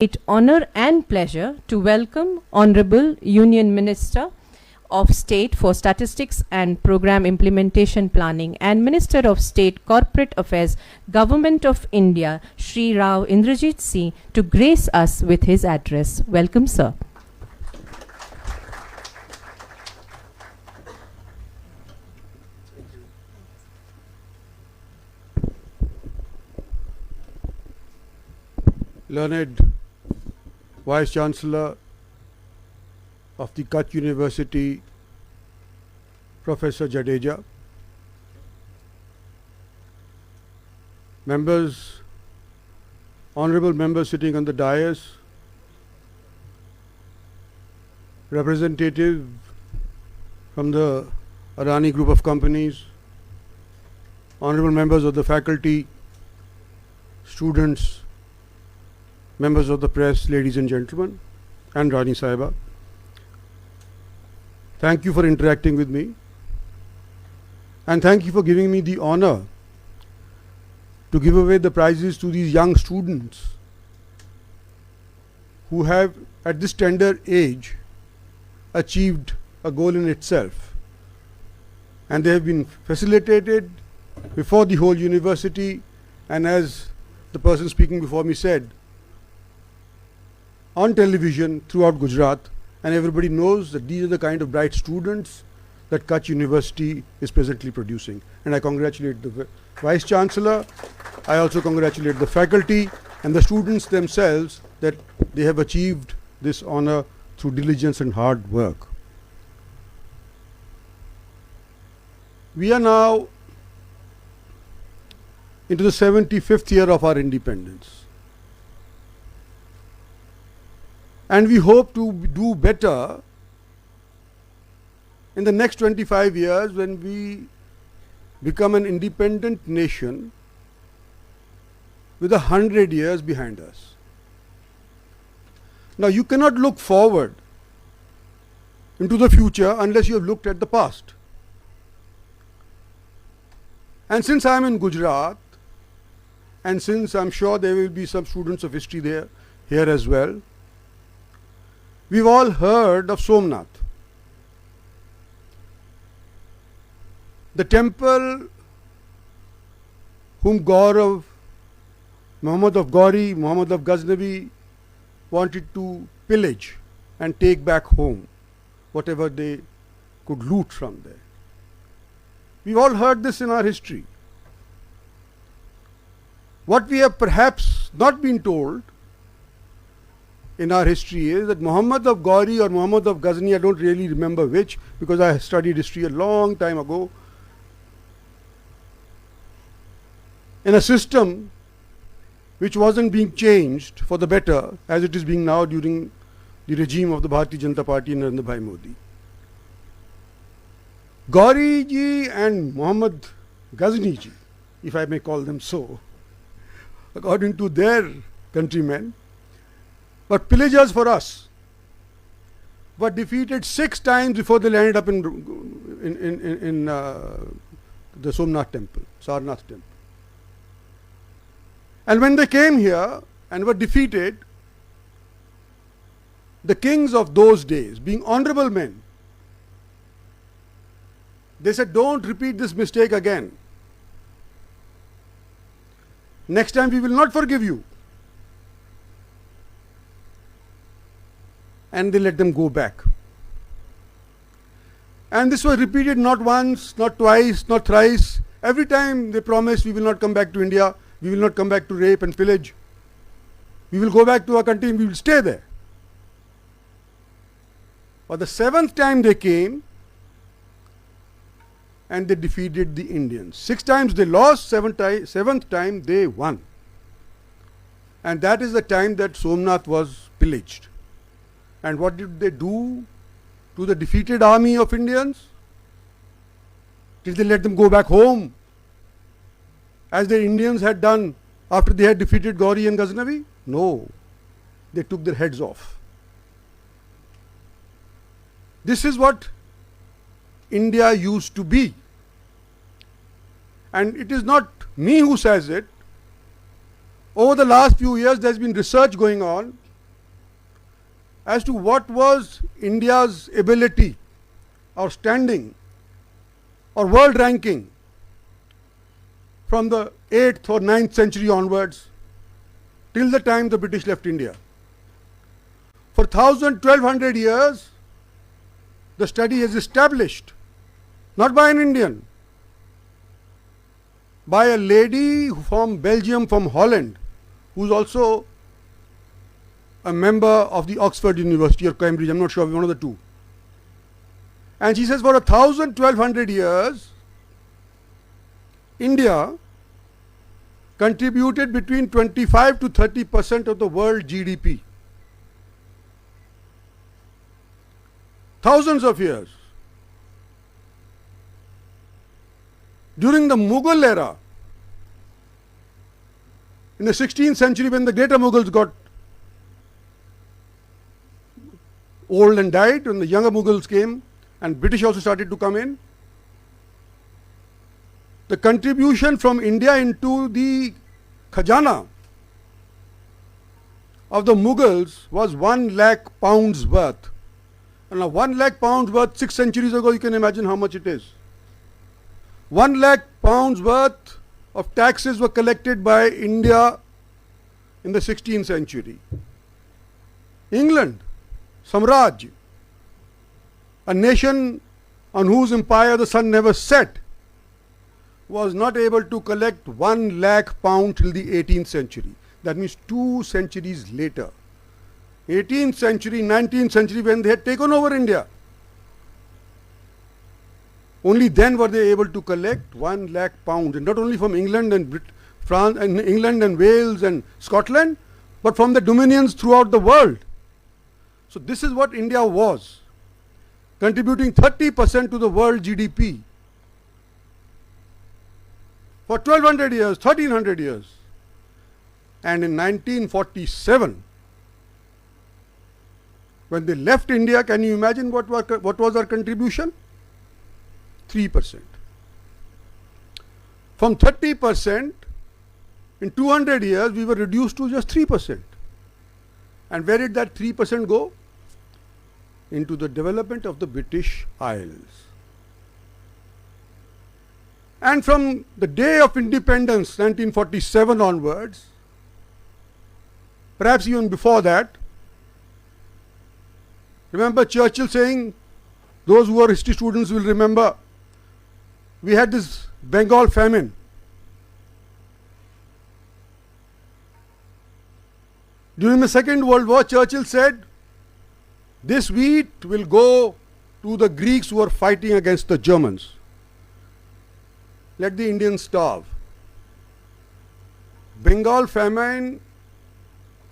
Great honor and pleasure to welcome Honorable Union Minister of State for Statistics and Program Implementation Planning and Minister of State Corporate Affairs, Government of India, Shri Rao Indrajit Singh, to grace us with his address. Welcome, sir. Learned Vice Chancellor of the Kachchh University, Professor Jadeja, members, honorable members sitting on the dais, representative from the Adani Group of Companies, honorable members of the faculty, students, members of the press, ladies and gentlemen, and Rani Sahiba. Thank you for interacting with me, and thank you for giving me the honor to give away the prizes to these young students who have at this tender age achieved a goal in itself, and they have been facilitated before the whole university, and as the person speaking before me said, on television throughout Gujarat, and everybody knows that these are the kind of bright students that Kachchh University is presently producing. And I congratulate the Vice Chancellor, I also congratulate the faculty and the students themselves that they have achieved this honor through diligence and hard work. We are now into the 75th year of our independence. And we hope to do better in the next 25 years when we become an independent nation with 100 years behind us. Now, you cannot look forward into the future unless you have looked at the past. And since I am in Gujarat, and since I am sure there will be some students of history here as well, we've all heard of Somnath, the temple whom Gaurav, Muhammad of Gauri, Muhammad of Ghaznavi wanted to pillage and take back home whatever they could loot from there. We've all heard this in our history. What we have perhaps not been told in our history is that Muhammad of Gauri or Muhammad of Ghazni, I don't really remember which, because I studied history a long time ago, in a system which wasn't being changed for the better as it is being now during the regime of the Bharatiya Janata Party and Narendra Bhai Modi. Gauri ji and Muhammad Ghazni ji, if I may call them so, according to their countrymen, but pillagers for us, were defeated 6 times before they landed up in the Somnath temple, Sarnath temple. And when they came here and were defeated, the kings of those days, being honorable men, they said, don't repeat this mistake again. Next time we will not forgive you. And they let them go back. And this was repeated not once, not twice, not thrice. Every time they promised, we will not come back to India, we will not come back to rape and pillage. We will go back to our country and we will stay there. But the 7th time they came and they defeated the Indians. 6 times they lost, 7th time they won. And that is the time that Somnath was pillaged. And what did they do to the defeated army of Indians? Did they let them go back home as the Indians had done after they had defeated Gauri and Ghaznavi? No, they took their heads off. This is what India used to be. And it is not me who says it. Over the last few years, there has been research going on as to what was India's ability or standing or world ranking from the 8th or 9th century onwards till the time the British left India. For 1200 years, the study is established, not by an Indian, by a lady from Belgium, from Holland, who is also a member of the Oxford University or Cambridge, I'm not sure, one of the two. And she says for 1200 years, India contributed between 25 to 30% of the world GDP. Thousands of years. During the Mughal era, in the 16th century, when the greater Mughals got old and died, when the younger Mughals came and British also started to come in, the contribution from India into the khajana of the Mughals was 1 lakh pounds worth. And now 1 lakh pounds worth 6 centuries ago, you can imagine how much it is. 1 lakh pounds worth of taxes were collected by India in the 16th century. England, Samraj, a nation on whose empire the sun never set, was not able to collect 1 lakh pound till the 18th century. That means 2 centuries later. 18th century, 19th century, when they had taken over India. Only then were they able to collect 1 lakh pounds, and not only from England and France and England and Wales and Scotland, but from the dominions throughout the world. So this is what India was, contributing 30% to the world GDP for 1200 years, 1300 years. And in 1947, when they left India, can you imagine what was our contribution? 3%. From 30%, in 200 years, we were reduced to just 3%. And where did that 3% go? Into the development of the British Isles. And from the day of independence, 1947 onwards, perhaps even before that, remember Churchill saying, those who are history students will remember, we had this Bengal famine. During the Second World War, Churchill said, this wheat will go to the Greeks who are fighting against the Germans. Let the Indians starve. Bengal famine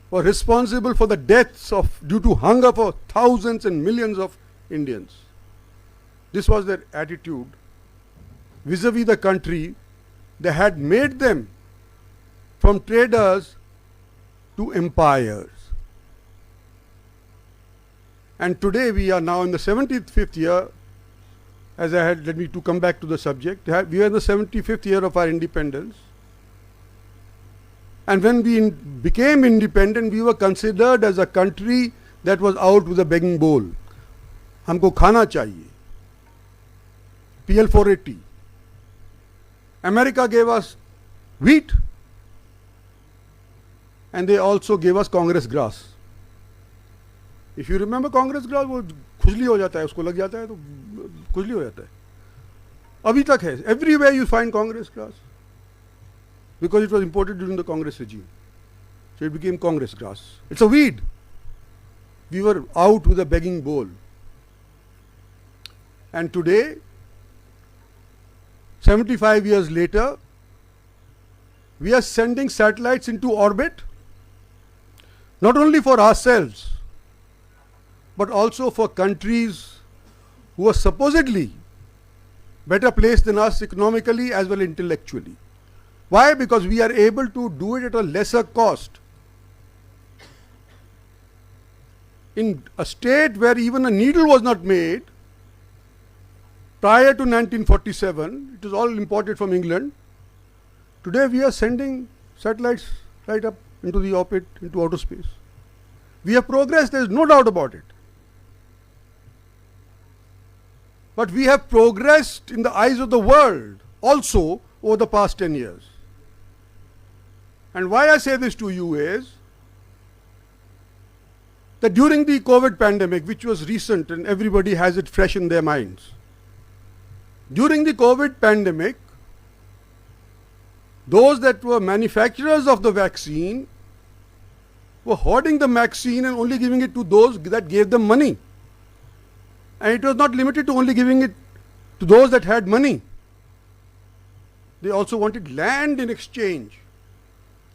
was responsible for the deaths due to hunger for thousands and millions of Indians. This was their attitude vis-a-vis the country that had made them from traders to empires. And today we are now in the 75th year, as I had, let me to come back to the subject, we are in the 75th year of our independence. And when we became independent, we were considered as a country that was out with a begging bowl. Humko khana chahiye. PL 480. America gave us wheat, and they also gave us Congress grass. If you remember Congress grass, वो खुजली हो जाता है, उसको लग जाता है तो खुजली हो जाता है. अभी तक है. Everywhere you find Congress grass, because it was imported during the Congress regime. So it became Congress grass. It's a weed. We were out with a begging bowl. And today, 75 years later, we are sending satellites into orbit, not only for ourselves, but also for countries who are supposedly better placed than us economically as well intellectually. Why? Because we are able to do it at a lesser cost. In a state where even a needle was not made, prior to 1947, it was all imported from England. Today we are sending satellites right up into the orbit, into outer space. We have progressed, there is no doubt about it. But we have progressed in the eyes of the world also over the past 10 years. And why I say this to you is that during the COVID pandemic, which was recent and everybody has it fresh in their minds, during the COVID pandemic, those that were manufacturers of the vaccine were hoarding the vaccine and only giving it to those that gave them money. And it was not limited to only giving it to those that had money. They also wanted land in exchange.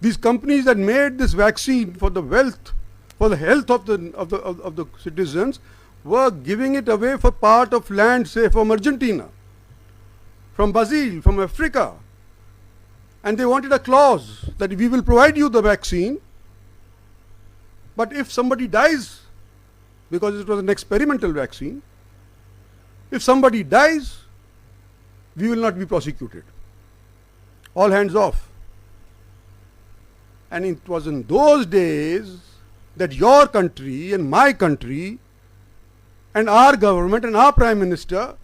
These companies that made this vaccine for the wealth, for the health of the citizens, were giving it away for part of land, say from Argentina, from Brazil, from Africa. And they wanted a clause that we will provide you the vaccine, but if somebody dies, because it was an experimental vaccine, if somebody dies, we will not be prosecuted. All hands off. And it was in those days that your country and my country and our government and our Prime Minister,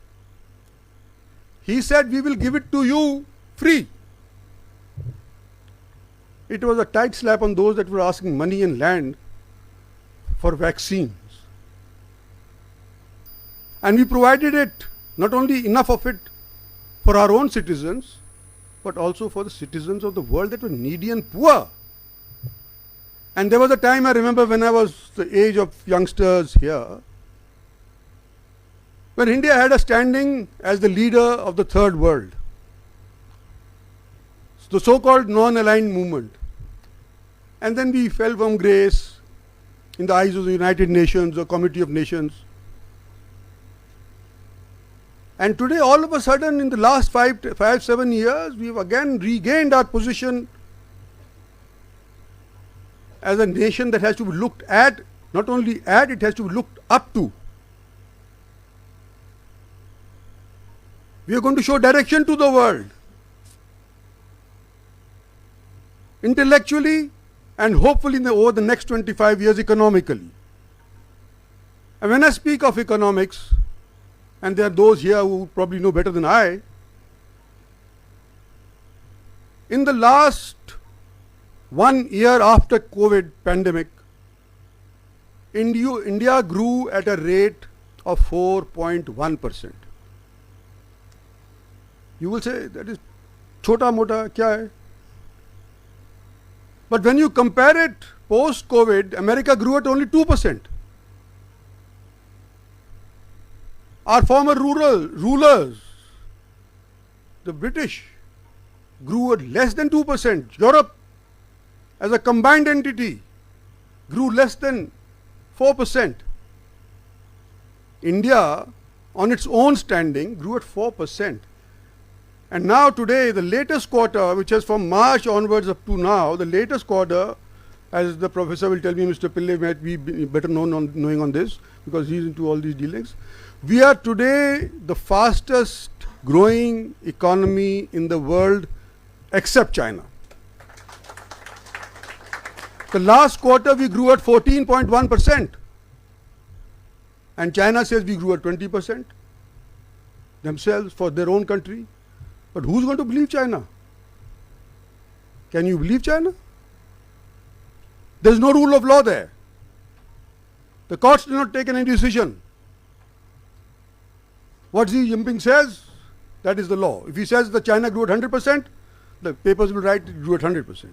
he said we will give it to you free. It was a tight slap on those that were asking money and land for vaccines. And we provided it, not only enough of it for our own citizens, but also for the citizens of the world that were needy and poor. And there was a time, I remember, when I was the age of youngsters here, when India had a standing as the leader of the third world, the so-called non-aligned movement. And then we fell from grace in the eyes of the United Nations or Committee of Nations. And today, all of a sudden, in the last 7 years, we have again regained our position as a nation that has to be looked at, not only at, it has to be looked up to. We are going to show direction to the world, intellectually and hopefully over the next 25 years economically. And when I speak of economics, and there are those here who probably know better than I, in the last 1 year after COVID pandemic, India grew at a rate of 4.1%. You will say that is chota mota kya hai? But when you compare it post-COVID, America grew at only 2%. Our former rulers, the British, grew at less than 2%. Europe, as a combined entity, grew less than 4%. India, on its own standing, grew at 4%. And now today, the latest quarter, which is from March onwards up to now, the latest quarter, as the professor will tell me, Mr. Pillai might be better knowing on this, because he's into all these dealings. We are today the fastest growing economy in the world, except China. The last quarter we grew at 14.1%. And China says we grew at 20% themselves for their own country. But who's going to believe China? Can you believe China? There's no rule of law there. The courts do not take any decision. What Xi Jinping says, that is the law. If he says that China grew at 100%, the papers will write it grew at 100%.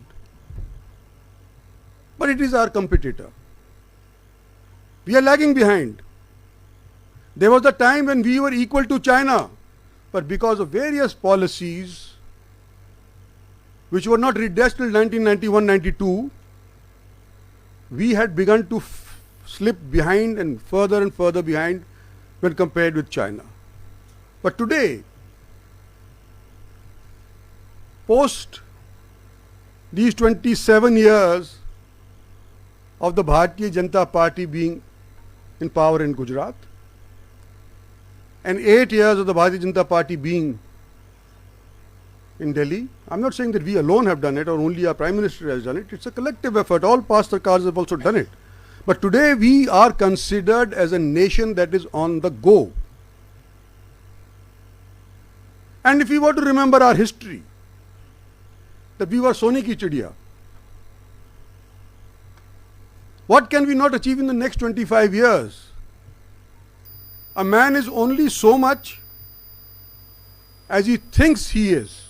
But it is our competitor. We are lagging behind. There was a time when we were equal to China, but because of various policies which were not redressed till 1991-92, we had begun to slip behind and further behind when compared with China. But today, post these 27 years of the Bharatiya Janata Party being in power in Gujarat, and 8 years of the Bharatiya Janata Party being in Delhi, I'm not saying that we alone have done it or only our Prime Minister has done it. It's a collective effort. All past Sarkars have also done it. But today we are considered as a nation that is on the go. And if we were to remember our history, that we were Soni ki chidiya, what can we not achieve in the next 25 years? A man is only so much as he thinks he is.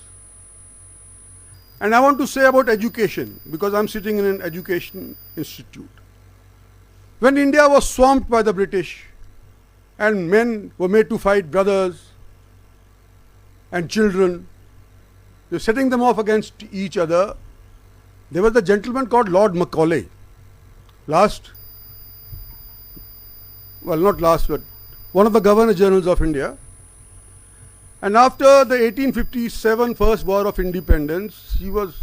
And I want to say about education, because I'm sitting in an education institute. When India was swamped by the British and men were made to fight brothers and children, they were setting them off against each other, there was a gentleman called Lord Macaulay. Not last, but one of the Governor Generals of India. And after the 1857 First War of Independence, he was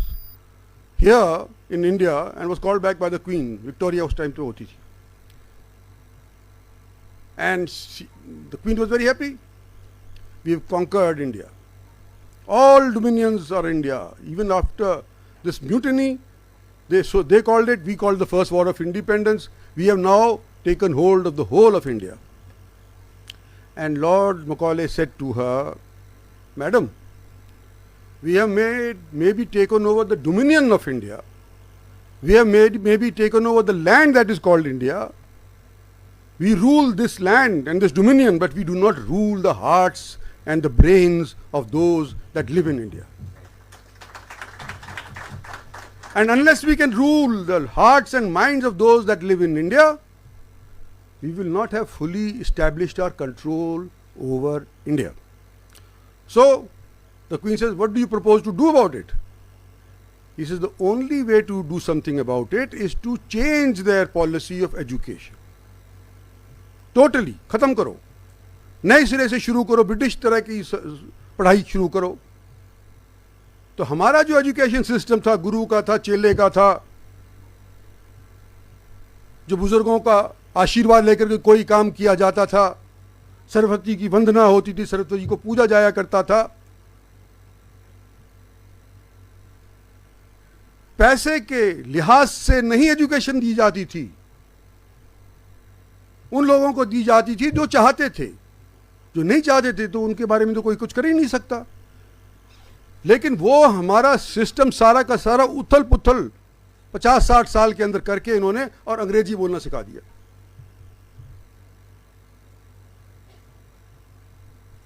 here in India and was called back by the Queen. Victoria उस time पे होती थी. And the Queen was very happy. We have conquered India. All dominions are India. Even after this mutiny, they called it, we called the First War of Independence. We have now taken hold of the whole of India. And Lord Macaulay said to her, Madam, we have maybe taken over the dominion of India. We have maybe taken over the land that is called India. We rule this land and this dominion, but we do not rule the hearts and the brains of those that live in India. And unless we can rule the hearts and minds of those that live in India, we will not have fully established our control over India. So, the Queen says, what do you propose to do about it? He says, the only way to do something about it is to change their policy of education. Totally, खत्म करो, नए सिरे से शुरू करो, British तरह की पढ़ाई शुरू करो. तो हमारा जो एजुकेशन सिस्टम था, गुरु का था, चेले का था, जो बुजुर्गों का आशीर्वाद लेकर के कोई काम किया जाता था, सरस्वती की वंदना होती थी, सरस्वती को पूजा जाया करता था. पैसे के लिहाज से नहीं एजुकेशन दी जाती थी, उन लोगों को दी जाती थी जो चाहते थे. जो नहीं चाहते थे तो उनके बारे में तो कोई कुछ कर ही नहीं सकता. लेकिन वो हमारा सिस्टम सारा का सारा उथल पुथल 50-60 साल के अंदर करके इन्होंने और अंग्रेजी बोलना सिखा दिया.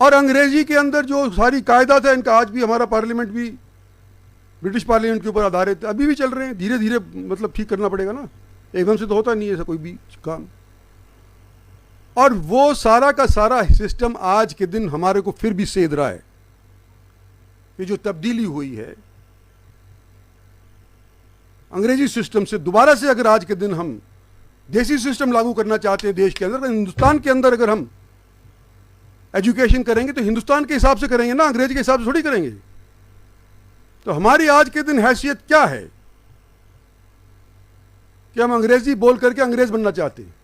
और अंग्रेजी के अंदर जो सारी कायदा था इनका, आज भी हमारा पार्लियामेंट भी ब्रिटिश पार्लियामेंट के ऊपर आधारित अभी भी चल रहे हैं. धीरे धीरे मतलब ठीक करना पड़ेगा ना, एकदम से तो होता नहीं है ऐसा कोई भी काम. और वो सारा का सारा सिस्टम आज के दिन हमारे को फिर भी सेध रहा है. ये जो तब्दीली हुई है अंग्रेजी सिस्टम से, दोबारा से अगर आज के दिन हम देसी सिस्टम लागू करना चाहते हैं देश के अंदर, तो हिंदुस्तान के अंदर अगर हम एजुकेशन करेंगे तो हिंदुस्तान के हिसाब से करेंगे ना, अंग्रेजी के हिसाब से थोड़ी करेंगे. तो हमारी आज के दिन हैसियत क्या है कि हम अंग्रेजी बोल करके अंग्रेज बनना चाहते हैं?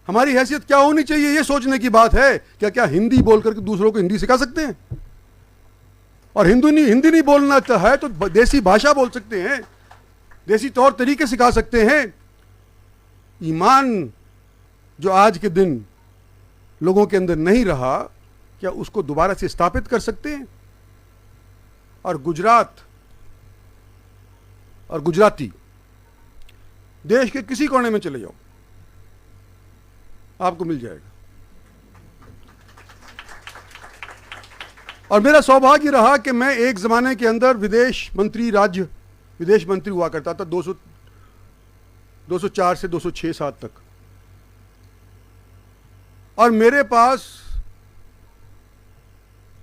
हमारी हैसियत क्या होनी चाहिए, ये सोचने की बात है. क्या हिंदी बोल करके दूसरों को हिंदी सिखा सकते हैं? और हिंदी नहीं बोलना है तो देसी भाषा बोल सकते हैं, देसी तौर तरीके सिखा सकते हैं. ईमान जो आज के दिन लोगों के अंदर नहीं रहा, क्या उसको दोबारा से स्थापित कर सकते हैं? और गुजरात और गुजराती देश के किसी कोने में चले जाओ, आपको मिल जाएगा. और मेरा सौभाग्य रहा कि मैं एक ज़माने के अंदर विदेश मंत्री हुआ करता था 204 से 206-7 तक. और मेरे पास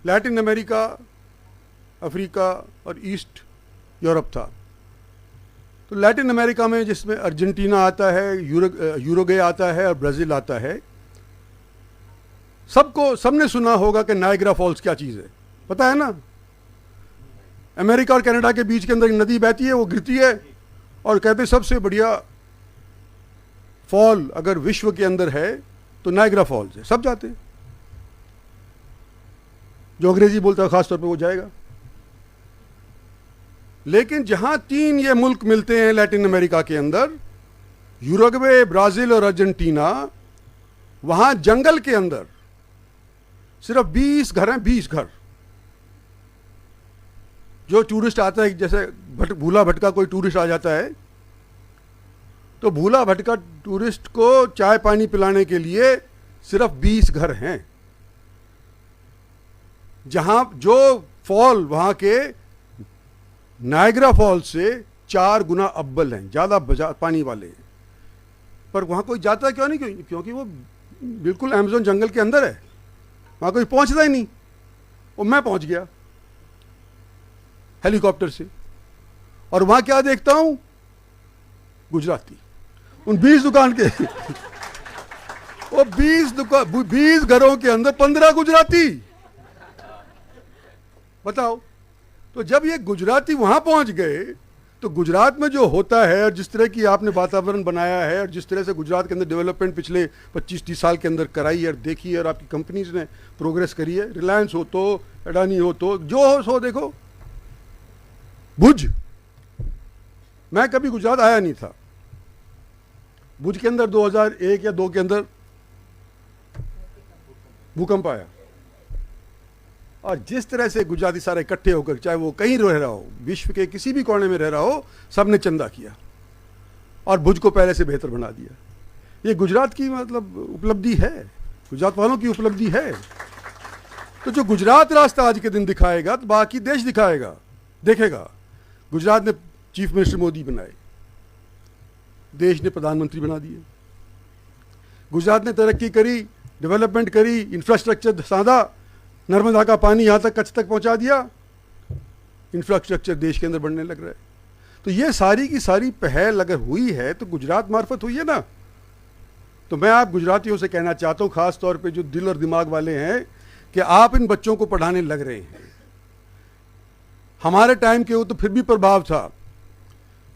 लैटिन अमेरिका, अफ्रीका और ईस्ट यूरोप था. तो लैटिन अमेरिका में जिसमें अर्जेंटीना आता है, यूरुग्वे आता है और ब्राज़ील आता है, सबने सुना होगा कि नायग्रा फॉल्स क्या चीज़ है, पता है ना? अमेरिका और कनाडा के बीच के अंदर एक नदी बहती है, वो गिरती है और कहते हैं सबसे बढ़िया फॉल अगर विश्व के अंदर है तो नायग्रा फॉल्स है. सब जाते हैं, जो अंग्रेजी बोलता है खासतौर पे वो जाएगा. लेकिन जहां 3 ये मुल्क मिलते हैं लैटिन अमेरिका के अंदर, यूरुग्वे, ब्राजील और अर्जेंटीना, वहां जंगल के अंदर सिर्फ 20 घर हैं, 20 घर। जो टूरिस्ट आता है, जैसे भूला भटका कोई टूरिस्ट आ जाता है, तो भूला भटका टूरिस्ट को चाय पानी पिलाने के लिए सिर्फ 20 घर हैं, जहां जो फॉल वहां के नायग्रा फॉल से 4 गुना अव्वल हैं, ज्यादा पानी वाले हैं। पर वहां कोई जाता क्यों नहीं? क्योंकि वो बिल्कुल अमेज़न जंगल के अंदर है, वहां कोई पहुंचता ही नहीं। और मैं पहुंच गया हेलीकॉप्टर से, और वहां क्या देखता हूं? गुजराती उन 20 दुकान के वो 20 घरों के अंदर 15 गुजराती। बताओ। तो जब ये गुजराती वहां पहुंच गए, तो गुजरात में जो होता है और जिस तरह की आपने वातावरण बनाया है और जिस तरह से गुजरात के अंदर डेवलपमेंट पिछले 25-30 साल के अंदर कराई है और देखी है, और आपकी कंपनीज ने प्रोग्रेस करी है, रिलायंस हो तो, अडानी हो तो, जो हो सो देखो। भुज, मैं कभी गुजरात आया नहीं था। भुज के अंदर 2001 या 2 के अंदर भूकंप आया, और जिस तरह से गुजराती सारे इकट्ठे होकर, चाहे वो कहीं रह रहा हो, विश्व के किसी भी कोने में रह रहा हो, सबने चंदा किया और भुज को पहले से बेहतर बना दिया। ये गुजरात की मतलब उपलब्धि है, गुजरात वालों की उपलब्धि है। तो जो गुजरात रास्ता आज के दिन दिखाएगा, तो बाकी देश दिखाएगा, देखेगा। गुजरात ने चीफ मिनिस्टर मोदी बनाए, देश ने प्रधानमंत्री बना दिए। गुजरात ने तरक्की करी, डेवलपमेंट करी, इंफ्रास्ट्रक्चर साधा, नर्मदा का पानी यहां तक, कच्छ तक पहुंचा दिया, इंफ्रास्ट्रक्चर देश के अंदर बढ़ने लग रहा है। तो ये सारी की सारी पहल अगर हुई है तो गुजरात मार्फत हुई है ना। तो मैं आप गुजरातियों से कहना चाहता हूं, खास तौर पे जो दिल और दिमाग वाले हैं, कि आप इन बच्चों को पढ़ाने लग रहे हैं। हमारे टाइम के वो तो फिर भी प्रभाव था,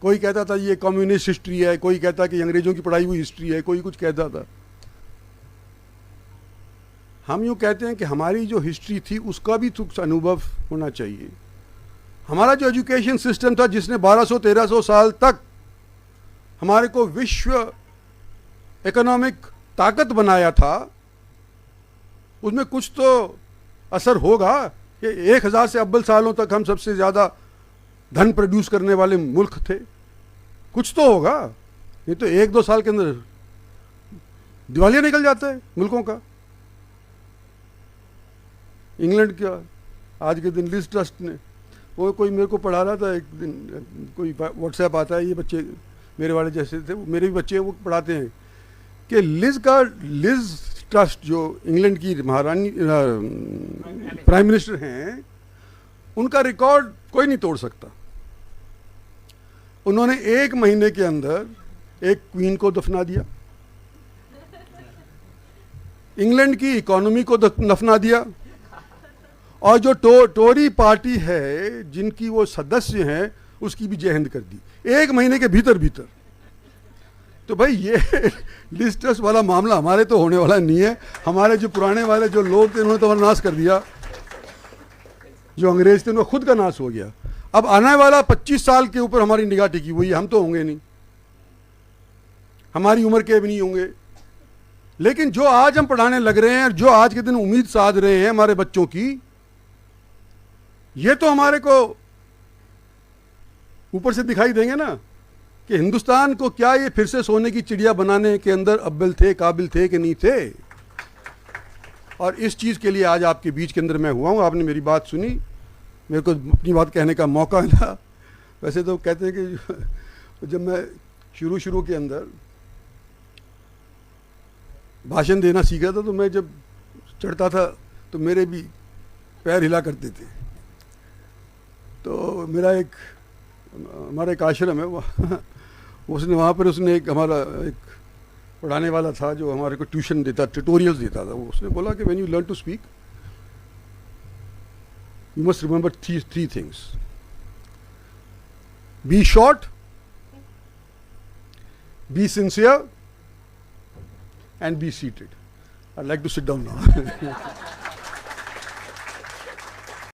कोई कहता था ये कम्युनिस्ट हिस्ट्री है, कोई कहता कि अंग्रेजों की पढ़ाई हुई हिस्ट्री है, कोई कुछ कहता था। हम यूँ कहते हैं कि हमारी जो हिस्ट्री थी उसका भी कुछ अनुभव होना चाहिए। हमारा जो एजुकेशन सिस्टम था, जिसने 1200-1300 साल तक हमारे को विश्व इकोनॉमिक ताकत बनाया था, उसमें कुछ तो असर होगा कि 1000 से अव्वल सालों तक हम सबसे ज़्यादा धन प्रोड्यूस करने वाले मुल्क थे। कुछ तो होगा, नहीं तो 1-2 साल के अंदर दिवालिया निकल जाता है मुल्कों का। इंग्लैंड का आज के दिन लिज ट्रस्ट ने, वो कोई मेरे को पढ़ा रहा था एक दिन, कोई व्हाट्सएप आता है, ये बच्चे मेरे वाले जैसे थे, मेरे भी बच्चे वो पढ़ाते हैं कि लिज ट्रस्ट जो इंग्लैंड की महारानी प्राइम मिनिस्टर हैं, उनका रिकॉर्ड कोई नहीं तोड़ सकता। उन्होंने 1 महीने के अंदर एक क्वीन को दफना दिया, इंग्लैंड की इकोनॉमी को दफना दिया, और जो टोरी पार्टी है जिनकी वो सदस्य हैं उसकी भी जय हिंद कर दी 1 महीने के भीतर भीतर। तो भाई ये लिज ट्रस्ट वाला मामला हमारे तो होने वाला नहीं है। हमारे जो पुराने वाले जो लोग थे उन्होंने तो नाश कर दिया, जो अंग्रेज थे उनका खुद का नाश हो गया। अब आने वाला 25 साल के ऊपर हमारी निगाह टिकी हुई है, हम तो होंगे नहीं, हमारी उम्र के भी नहीं होंगे। लेकिन जो आज हम पढ़ाने लग रहे हैं और जो आज के दिन उम्मीद साध रहे हैं हमारे बच्चों की, ये तो हमारे को ऊपर से दिखाई देंगे ना कि हिंदुस्तान को क्या ये फिर से सोने की चिड़िया बनाने के अंदर अव्वल थे, काबिल थे कि नहीं थे। और इस चीज़ के लिए आज आपके बीच के अंदर मैं हुआ हूँ। आपने मेरी बात सुनी, मेरे को अपनी बात कहने का मौका मिला। वैसे तो कहते हैं कि जब मैं शुरू के अंदर भाषण देना सीखा था, तो मैं जब चढ़ता था तो मेरे भी पैर हिला करते थे। तो हमारा एक आश्रम है, उसने वहाँ पर उसने एक हमारा एक पढ़ाने वाला था जो हमारे को ट्यूशन देता, ट्यूटोरियल्स देता था। वो उसने बोला कि when you learn to speak you must remember three things, be short, be sincere and be seated. I'd like to sit down now.